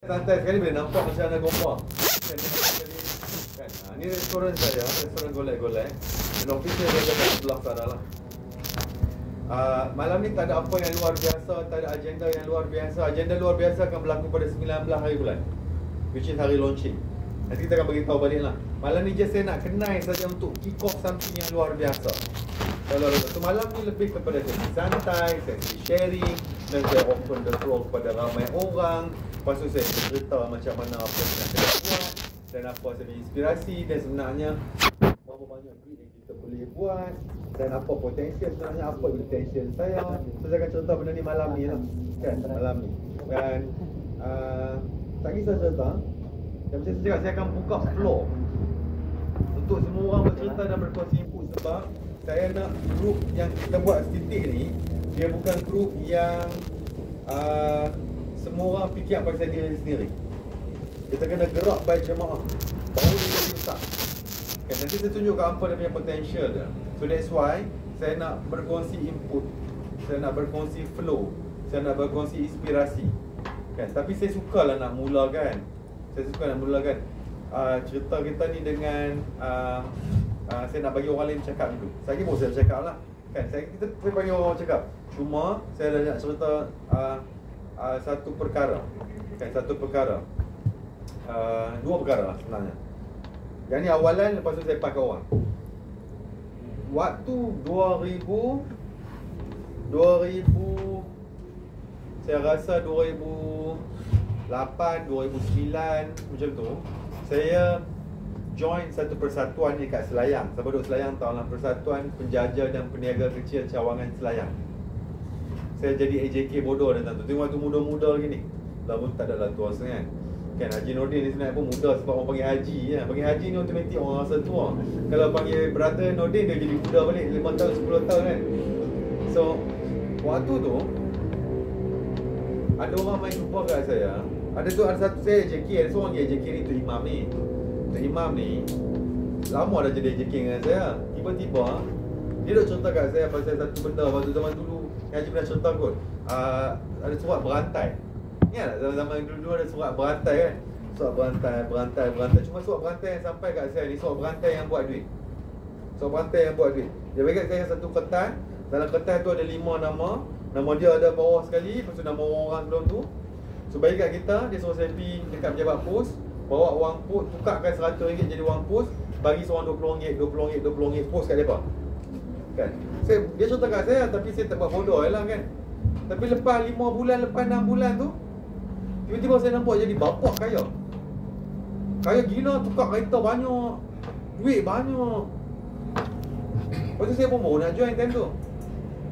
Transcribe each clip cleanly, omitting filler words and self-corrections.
Santai sekali boleh nampak macam mana gombak. Kan, ni restoran saya, restoran golek-golek. Dan official dia dekat sebelah sana lah. Malam ni tak ada apa yang luar biasa, tak ada agenda yang luar biasa. Agenda luar biasa akan berlaku pada 19 hari bulan, which is hari launching. Nanti kita akan beritahu balik lah. Malam ni just saya nak kenal saja untuk kick off something yang luar biasa. Kalau malam ni lebih kepada sesi santai, sesi sharing, dan saya open the floor kepada ramai orang. Lepas tu saya cerita macam mana apa yang saya buat dan apa saya inspirasi dan sebenarnya berapa banyak duit yang kita boleh buat dan apa potensial sebenarnya, apa intention saya. So saya akan cerita benda ni malam ni lah, kan, malam ni. Dan tak kisah cerita, dan macam saya cakap, saya akan buka floor untuk semua orang bercerita dan berkongsi input. Sebab saya nak grup yang kita buat titik ni, dia bukan grup yang semua orang fikir pasal diri sendiri. Kita kena gerak by jemaah, baru dia jadi besar. Okay, nanti saya tunjukkan apa dia punya potential dia. So that's why saya nak berkongsi input, saya nak berkongsi flow, saya nak berkongsi inspirasi, kan. Tapi saya sukalah nak mulakan, saya suka nak mulakan cerita kita ni dengan saya nak bagi orang lain cakap dulu. Saya pun saya cakap lah, kan. Saya bagi orang cakap. Cuma saya dah nak cerita satu perkara, kan, satu perkara, dua perkara lah sebenarnya. Yang ni awalan, lepas tu saya pakai orang. Waktu 2000 saya rasa 2008, 2009 macam tu, saya join satu persatuan ni kat Selayang. Siapa duduk Selayang tahu lah, Persatuan Penjaja dan Peniaga Kecil Cawangan Selayang. Saya jadi AJK bodoh dan tu. Tengok waktu muda-muda lagi ni. Dah pun tak ada lah tua sangat. Kan, Haji Nordin ni sebenarnya pun muda sebab orang panggil Haji ya. Panggil Haji ni automatik orang rasa tua. Kalau panggil brother Nordin, dia jadi muda balik 5 tahun, 10 tahun kan. So, waktu tu ada orang main jumpa kat saya. Ada satu saya AJK, ada seorang AJK ni, tu Imam ni. Tu Imam ni lama dah jadi AJK dengan saya. Tiba-tiba dia duk cerita kat saya pasal satu benda. Waktu zaman dulu Haji pernah cerita kot, ada surat berantai. Ingat tak zaman dulu ada surat berantai kan? Surat berantai. Cuma surat berantai yang sampai kat saya ni, surat berantai yang buat duit. Surat berantai yang buat duit. Dia bagi kat saya satu kertas. Dalam kertas tu ada 5 nama. Nama dia ada bawah sekali, lepas tu nama orang sebelum tu. So bagi kat kita, dia suruh saya pergi dekat pejabat pos, bawa wang pos, tukarkan RM100 jadi wang pos, bagi seorang RM20, pos kat mereka, kan. Dia cerita kat saya, tapi saya tak buat bodoh lah kan. Tapi lepas 5 bulan, lepas 6 bulan tu, tiba-tiba saya nampak jadi bapak kaya. Kaya gila, tukar kereta banyak, duit banyak. Lepas tu saya pun baru nak join time tu.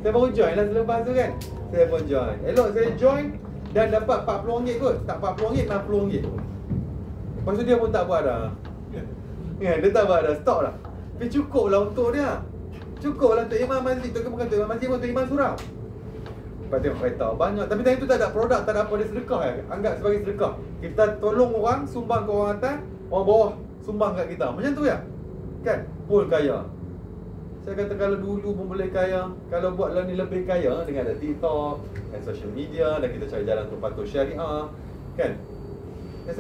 Saya baru join lah selepas tu kan. Saya pun join. Elok saya join dan dapat RM40 kot. Tak RM40, RM60. Lepas tu dia pun tak buat dah. Ya, dia tak buat dah, stop dah. Tapi cukup lah untuk dia. Cukup lah untuk Imam Masjid. Bukan untuk Imam Masjid pun, untuk Imam Surau. Lepas tengok kereta banyak. Tapi time tu tak ada produk, tak ada apa, dia sedekah kan. Anggap sebagai sedekah. Kita tolong orang, sumbang ke orang atas, orang bawah sumbang kat kita. Macam tu ya, kan? Full kaya. Saya kata kalau dulu pun boleh kaya, kalau buatlah ni lebih kaya dengan ada TikTok dan social media, dan kita cari jalan untuk patuh syariah, kan? Yang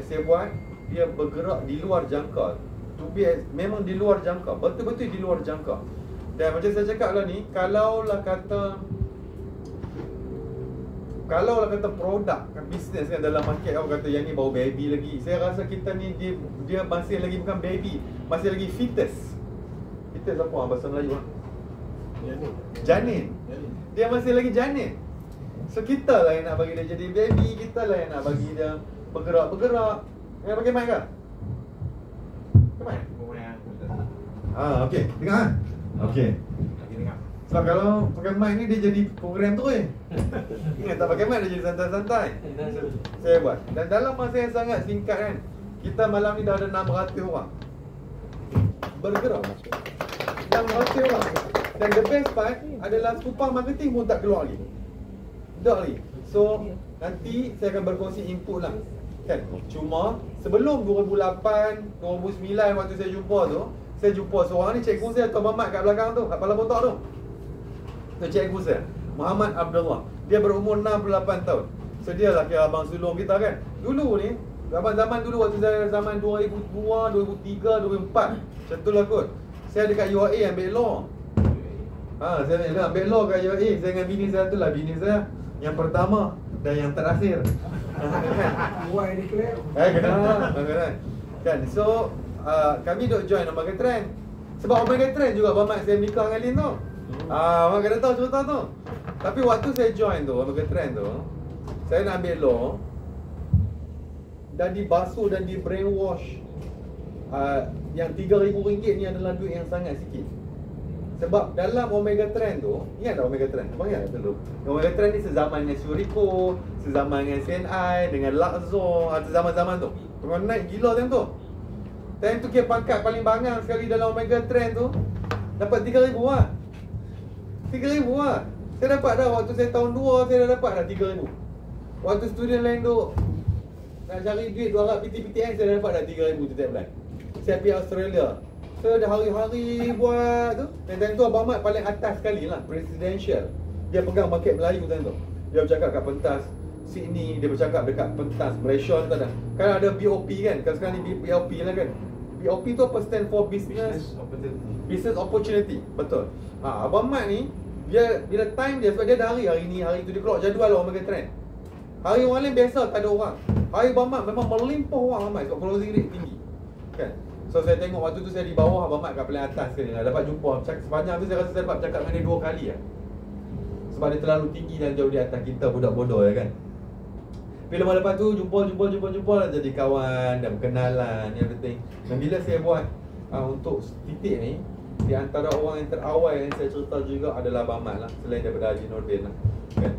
saya buat, dia bergerak di luar jangka. Memang di luar jangka, betul-betul di luar jangka. Dan macam saya cakap lah ni, kalaulah kata produk bisnes kan dalam market, orang kata yang ni baru baby lagi. Saya rasa kita ni dia masih lagi bukan baby, masih lagi fetus. Fetus apa bahasa Melayu lah? Janin. Dia masih lagi janin. So kita lah yang nak bagi dia jadi baby, kita lah yang nak bagi dia bergerak. Yang pakai mic ke? Pakai mic? Okey. Dengar kan? Okey. Sebab kalau pakai mic ni dia jadi program terus. Ingat tak pakai mic dia jadi santai-santai. Saya buat. Dan dalam masa yang sangat singkat kan, kita malam ni dah ada 600 orang bergerak. 600 orang. Dan the best part adalah kupang marketing pun tak keluar lagi. Tak lagi. So nanti saya akan berkongsi input lah, kan. Cuma sebelum 2008, 2009 waktu saya jumpa tu, saya jumpa seorang ni, cikgu saya, Tuan Mamat kat belakang tu, kat kepala botak tu. Tu cikgu saya, Muhammad Abdullah. Dia berumur 68 tahun. Sedialah kira abang sulung kita kan. Dulu ni, zaman dulu waktu saya zaman 2002, 2003, 2004. Macam tu lah kot. Saya dekat UAE ambil law. Saya ambil law kat UAE. Saya dengan bini saya tu lah. Bini saya yang pertama dan yang terakhir. Why declare? Kena. Kan. So kami duk join Omega Trend. Sebab Omega Trend juga Abang Mat saya menikah dengan Lin tu. Abang kena tahu cerita tu. Tapi waktu saya join tu Omega Trend tu, saya nak ambil law dan dibasuh dan di brainwash. Yang RM3,000 ni adalah duit yang sangat sikit. Sebab dalam Omega Trend tu, ingat tak Omega Trend? Abang ingat dulu? Omega Trend ni sezaman dengan Suriko, sezaman dengan CNI, dengan Lakzo, zaman-zaman tu. Tengah naik gila time tu. Time tu kira pangkat paling bangang sekali dalam Omega Trend tu dapat RM3,000 lah. RM3,000 lah. Saya dapat dah waktu saya tahun 2, saya dah dapat dah RM3,000. Waktu student lain tu nak cari duit harap PTPTN, saya dah dapat dah RM3,000 setiap bulan. Saya pergi Australia, saya dah hari-hari buat tu. Dan time tu Abang Mat paling atas sekali lah, presidential. Dia pegang market Melayu time tu. Dia bercakap kat pentas Sydney, dia bercakap dekat pentas Malaysia tu ada. Kan ada BOP kan, kan sekarang ni BOP lah kan. BOP tu apa stand for business opportunity. Betul. Abang Mat ni dia bila time dia, sebab dia dah hari ni hari tu dia keluar jadual lah Omega Trend. Hari orang lain biasa tak ada orang. Hari Abang Mat memang melimpah orang ramai sebab closing rate tinggi. Kan. So saya tengok waktu tu saya di bawah, Abang Mat kat paling atas sekali. Dapat jumpa sepanjang tu saya rasa saya dapat cakap dengan dia 2 kali lah. Sebab dia terlalu tinggi dan jauh di atas kita budak bodoh ya kan. Bila lepas tu jumpa lah, jadi kawan dan berkenalan everything. Dan bila saya buat untuk titik ni, di antara orang yang terawal yang saya cerita juga adalah Abang Mat lah, selain daripada Haji Nordin lah. Kan?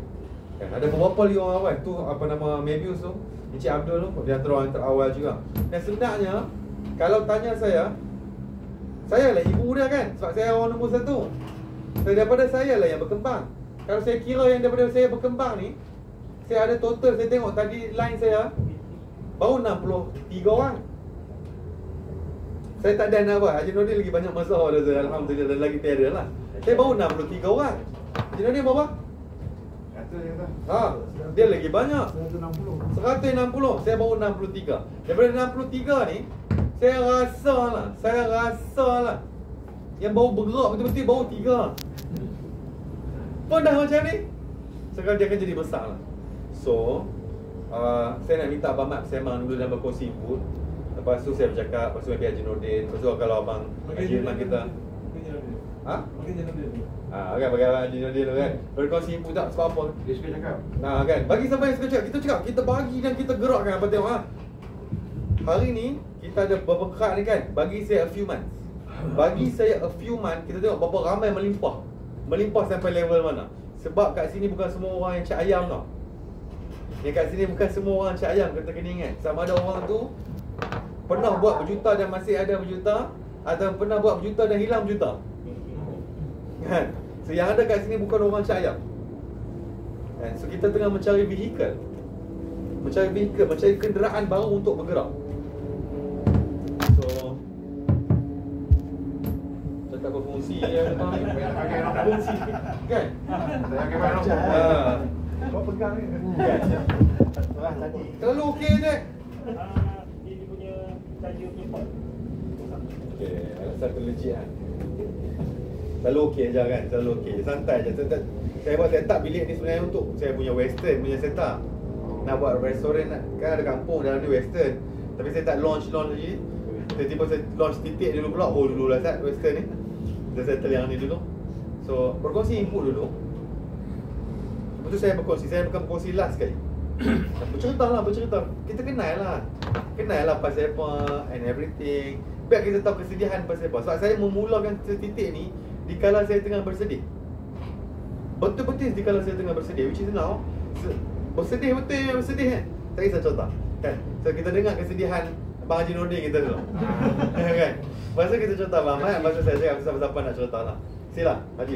Ada beberapa lagi orang awal tu, apa nama Mebius tu, Encik Abdul tu, di antara orang yang terawal juga. Dan sebenarnya kalau tanya saya lah ibu dia kan, sebab saya orang nombor 1. So, daripada saya lah yang berkembang. Kalau saya kira yang daripada saya berkembang ni, saya ada total, saya tengok tadi line saya baru 63 orang. Saya tak ada nak buat. Haji Nordin lagi banyak masalah dah saya, alhamdulillah, dan lagi tiada lah. Saya baru 63 orang. Haji Nordin berapa? 100 dia lagi banyak. 160. Saya baru 63. Daripada 63 ni, saya rasa lah yang baru bergerak betul-betul baru 3. Pun dah macam ni, sekarang dia akan jadi besar lah. So saya nak minta Abang Mat sembang dulu dan berkongsi input. Lepas tu saya bercakap, lepas tu Haji Nordin. Lepas tu kalau Abang Haji Irman kita kan bagi Abang Haji Nordin tu kan, berkongsi input tak sebab apa dia suka cakap. Kan, bagi sampai yang suka cakap, kita cakap, kita bagi dan kita gerakkan. Apa tengok hari ni kita ada berbekat ni kan, bagi saya a few months. Kita tengok berapa ramai melimpah sampai level mana. Sebab kat sini bukan semua orang yang cak ayam tau. Yang kat sini bukan semua orang cak ayam, kita kena ingat. Sama ada orang tu pernah buat berjuta dan masih ada berjuta, atau pernah buat berjuta dan hilang berjuta. Kan? So yang ada kat sini bukan orang cak ayam. Kan? So kita tengah mencari vehicle, mencari kenderaan baru untuk bergerak. So cakap berfungsi yang berfungsi kan? Saya akan main Kau pegang ni. Terlalu okey je. Dia punya charger punya port. Okey, alasan tu legit kan. Selalu okey je kan, selalu okey. Santai je. Saya buat setup bilik ni sebenarnya untuk saya punya western punya setup. Nak buat restoran kan, ada kampung dalam ni western. Tapi saya tak launch lagi. Tiba-tiba saya launch titik dulu pula. Oh dululah set western ni. Kita settle yang ni dulu. So berkongsi input dulu. Lepas tu saya bukan berkongsi last sekali. Bercerita. Kita kenal lah pasal apa and everything. Biar kita tahu kesedihan pasal apa. Sebab saya memulakan titik ni di kala saya tengah bersedih. Betul-betul di kala saya tengah bersedih, which is now bersedih kan. Tak kisah cerita kan. So kita dengar kesedihan Abang Haji Nordin kita dulu. Kan. Lepas tu kita cerita Abang Mat. Lepas tu saya cakap siapa-siapa nak cerita lah. Sila Haji.